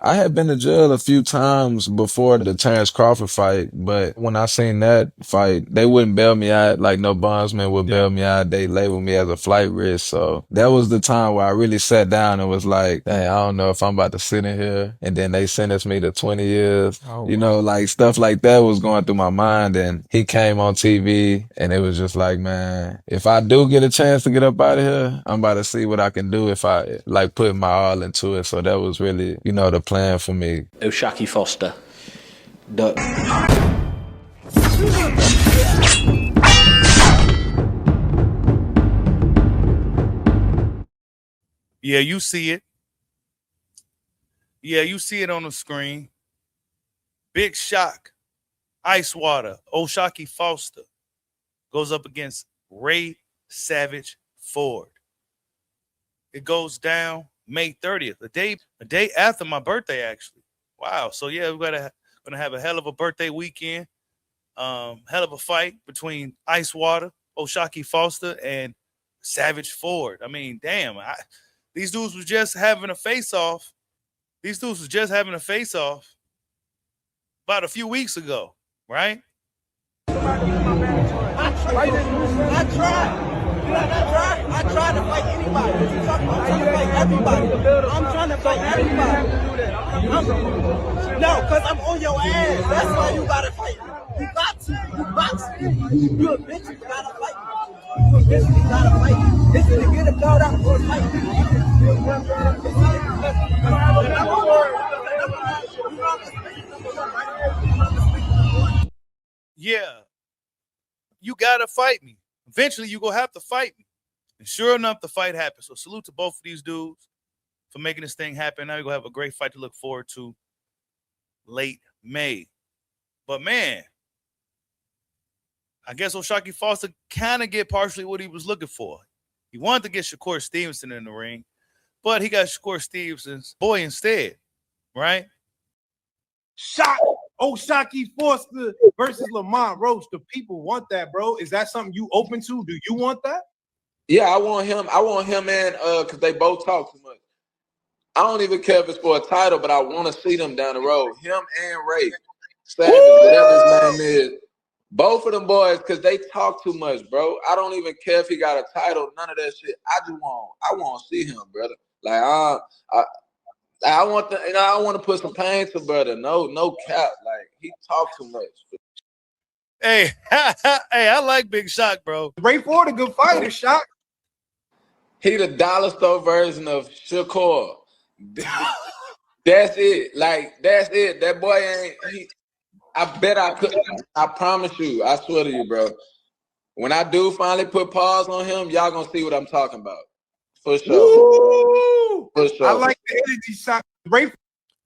I had been to jail a few times before the Terrence Crawford fight, but when I seen that fight, they wouldn't bail me out like no bondsman would bail me out. They labeled me as a flight risk. So that was the time where I really sat down and was like, dang, I don't know if I'm about to sit in here. And then they sentenced me to 20 years. Oh, You know, like stuff like that was going through my mind. And he came on TV and it was just like, man, if I do get a chance to get up out of here, I'm about to see what I can do if I like put my all into it. So that was really, you know, the plan for me. O'Shaquie Foster. The yeah, you see it. Yeah, you see it on the screen. Big shock. Ice Water. O'Shaquie Foster goes up against Ray Savage Ford. It goes down May 30th, a day after my birthday, actually. Wow. So yeah, we're gonna have a hell of a birthday weekend. Hell of a fight between Ice Water, O'Shaquie Foster, and Savage Ford. I mean, damn, these dudes was just having a face-off. These dudes was just having a face-off about a few weeks ago, right? I tried to fight anybody. I'm trying to fight everybody. I'm trying to fight everybody. No, because I'm on your ass. That's why you gotta fight. You got to. You box me. You a bitch. You gotta fight. You a bitch. You gotta fight. This is to get a belt out for a fight. Yeah, you gotta fight me. Eventually, you gonna have to fight me. And sure enough, the fight happened. So salute to both of these dudes for making this thing happen. Now you're gonna have a great fight to look forward to late May. But man, I guess O'Shaquie Foster kind of get partially what he was looking for. He wanted to get Shakur Stevenson in the ring, but he got Shakur Stevenson's boy instead, right? Shot O'Shaquie Foster versus Lamont Roach. The people want that, bro. Is that something you open to? Do you want that? Yeah, I want him and because they both talk too much. I don't even care if it's for a title, but I want to see them down the road. Him and Ray Savage, whatever his name is. Both of them boys, because they talk too much, bro. I don't even care if he got a title, none of that shit. I want to see him, brother. Like I want I want to put some pain to brother. No cap. Like he talk too much. Hey, hey, I like Big Shock, bro. Ray Ford a good fighter, Shock. He the dollar store version of Shakur. That's it. Like that's it. That boy ain't. I bet I could. I promise you. I swear to you, bro. When I do finally put pause on him, y'all gonna see what I'm talking about. For sure. Woo! For sure. I like the energy, Shock. Ray.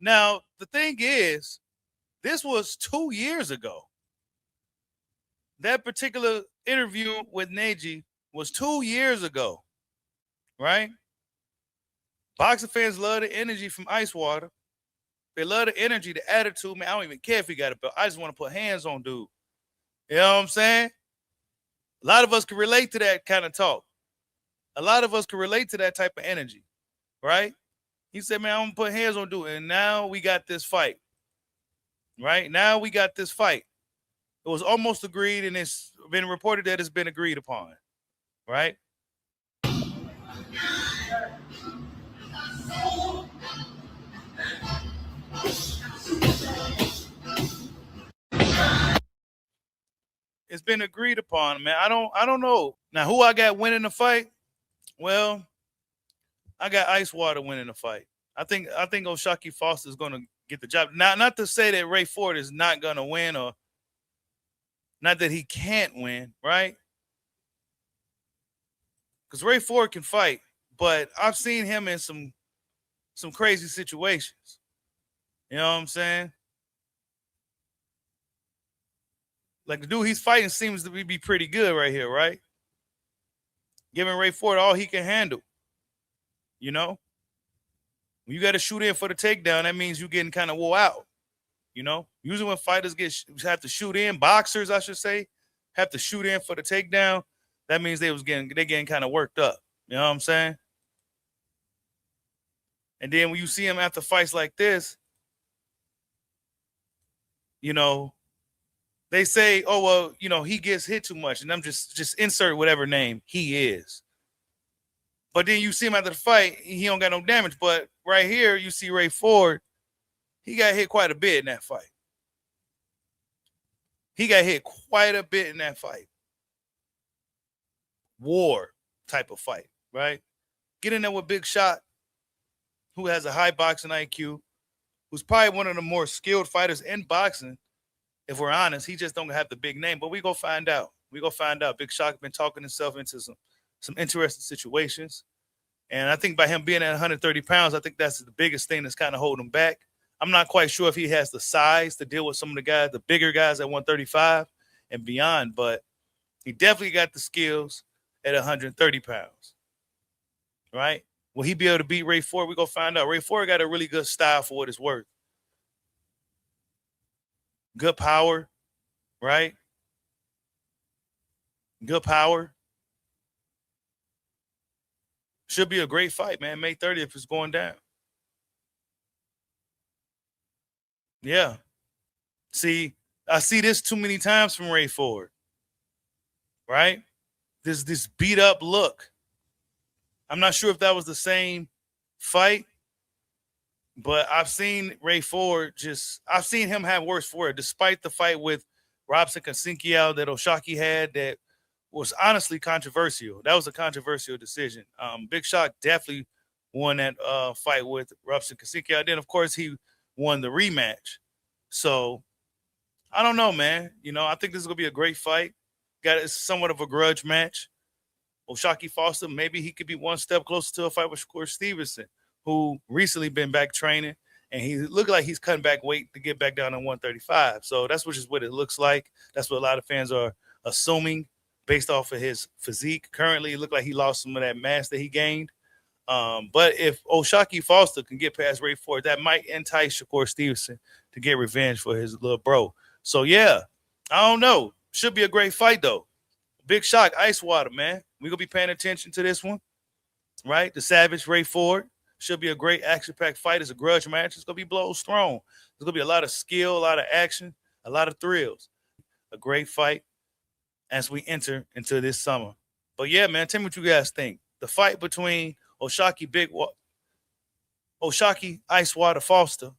Now the thing is, this was 2 years ago. That particular interview with Neji was 2 years ago, right? Boxing fans love the energy from Ice Water. They love the energy, the attitude. Man, I don't even care if he got a belt. I just want to put hands on dude. You know what I'm saying? A lot of us can relate to that kind of talk. A lot of us can relate to that type of energy, right? He said, man, I'm going to put hands on dude. And now we got this fight, right? Now we got this fight. It was almost agreed, and it's been reported that it's been agreed upon, right? It's been agreed upon, man. I don't know. Now, who I got winning the fight? Well, I got Ice Water winning the fight. I think O'Shaquie Foster is going to get the job. Now, not to say that Ray Ford is not going to win, or not that he can't win, right? Because Ray Ford can fight, but I've seen him in some crazy situations. You know what I'm saying? Like the dude he's fighting seems to be pretty good right here, right? Giving Ray Ford all he can handle. You know? When you got to shoot in for the takedown, that means you're getting kind of wore out. You know? Usually when fighters have to shoot in, boxers, I should say, have to shoot in for the takedown, that means they're getting kind of worked up. You know what I'm saying? And then when you see him after fights like this, you know, they say, oh, well, you know, he gets hit too much. And I'm just insert whatever name he is. But then you see him after the fight, he don't got no damage. But right here, you see Ray Ford, he got hit quite a bit in that fight. He got hit quite a bit in that fight. War type of fight, right? Get in there with Big Shot, who has a high boxing IQ, who's probably one of the more skilled fighters in boxing. If we're honest, he just don't have the big name. But we go find out. We go find out. Big Shot been talking himself into some interesting situations. And I think by him being at 130 pounds, I think that's the biggest thing that's kind of holding him back. I'm not quite sure if he has the size to deal with some of the guys, the bigger guys at 135 and beyond, but he definitely got the skills at 130 pounds, right? Will he be able to beat Ray Ford? We're going to find out. Ray Ford got a really good style for what it's worth. Good power, right? Good power. Should be a great fight, man. May 30th is going down. Yeah. See, I see this too many times from Ray Ford, right? This beat up look. I'm not sure if that was the same fight, but I've seen Ray Ford I've seen him have worse for it, despite the fight with Robson Kasinkiel that O'Shaquie had that was honestly controversial. That was a controversial decision. Big Shot definitely won that fight with Robson Kasinkiel. Then, of course, he won the rematch. So, I don't know, man. You know, I think this is going to be a great fight. Got somewhat of a grudge match. O'Shaquie Foster, maybe he could be one step closer to a fight with Shakur Stevenson, who recently been back training, and he looked like he's cutting back weight to get back down to 135. So that's just what it looks like. That's what a lot of fans are assuming based off of his physique. Currently, it looked like he lost some of that mass that he gained. But if O'Shaquie Foster can get past Ray Ford, that might entice Shakur Stevenson to get revenge for his little bro. So, yeah, I don't know. Should be a great fight, though. Big Shock, Ice Water, man. We're going to be paying attention to this one, right? The Savage, Ray Ford. Should be a great action-packed fight. It's a grudge match. It's going to be blows thrown. There's going to be a lot of skill, a lot of action, a lot of thrills. A great fight as we enter into this summer. But, yeah, man, tell me what you guys think. The fight between O'Shaquie Ice Water Foster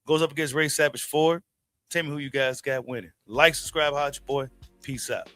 goes up against Ray Savage Ford. Tell me who you guys got winning. Like, subscribe, hot your boy. Peace out.